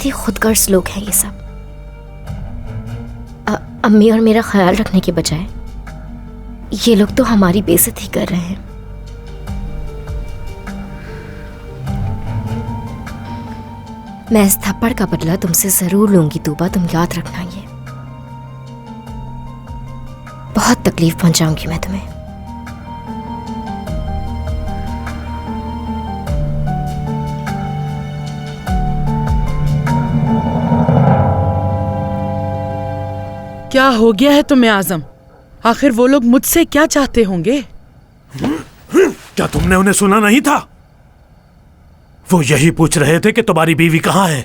बहुत ही खुदगर्ज लोग हैं ये सब। अम्मी और मेरा ख्याल रखने के बजाय ये लोग तो हमारी बेइज्जती कर रहे हैं। मैं इस थप्पड़ का बदला तुमसे जरूर लूंगी तूबा, तुम याद रखना। ये बहुत तकलीफ पहुंचाऊंगी मैं तुम्हें। क्या हो गया है तुम्हें आजम? आखिर वो लोग मुझसे क्या चाहते होंगे? क्या तुमने उन्हें सुना नहीं था? वो यही पूछ रहे थे कि तुम्हारी बीवी कहाँ है।